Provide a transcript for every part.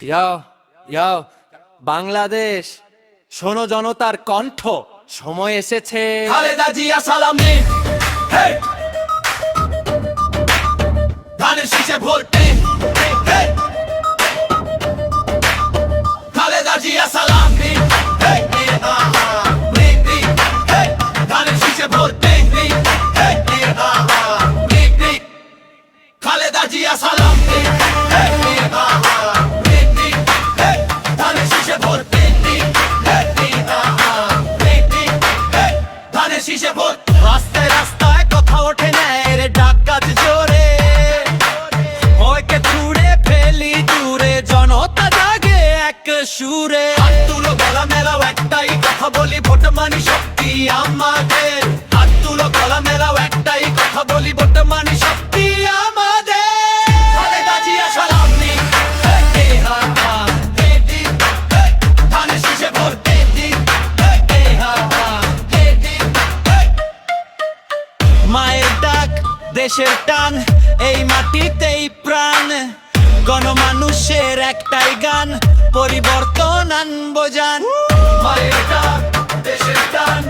ইয়াও ইয়াও বাংলাদেশ, শোনো জনতার কণ্ঠ, সময় এসেছে খালেদা জিয়া সালাম নিন, হেই ধানের শীষে ভোট দিন, হেই খালেদা জিয়া সালাম নিন, হেই হেই ধানের শীষে ভোট দিন, হেই খালেদা জিয়া সালাম নিন, হেই ধানের শীষে ভোট দিন, ধানের শীষে ভোট। রাস্তায় রাস্তায় কথা ওঠে না রে ডাকাত জোরে, ওকে ছুড়ে ফেলি দূরে, জনতা জাগে এক সুরে। হাত তুলো গলা মেলাও একটাই কথা বলি, ভোট মানি শক্তি আমাদের। হাত তুলো গলা মেলাও একটাই কথা বলি, ভোট মানি শক্তি আমাদের। খালেদা জিয়া সালাম নিন, ধানের শীষে ভোট দিন, মায়ের ডাক দেশের টান, এই মাটিতেই প্রাণ, গণমানুষের একটাই গান, পরিবর্তন আনবো জান। মায়ের ডাক দেশের টান,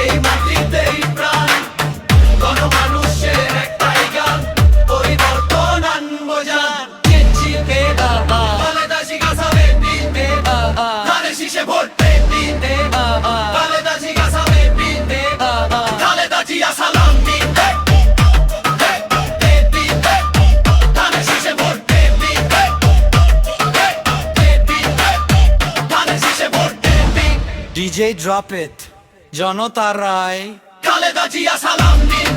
এই মাটিতেই প্রাণ, গণমানুষের একটাই গান, পরিবর্তন আনবো জান। খালেদা জিয়া সালাম নিন, ধানের শীষে ভোট দিন, খালেদা জিয়া সালাম নিন, খালেদা জিয়া সালাম নিন। DJ drop it, জনতা রায়, খালেদা জিয়া সালাম নিন,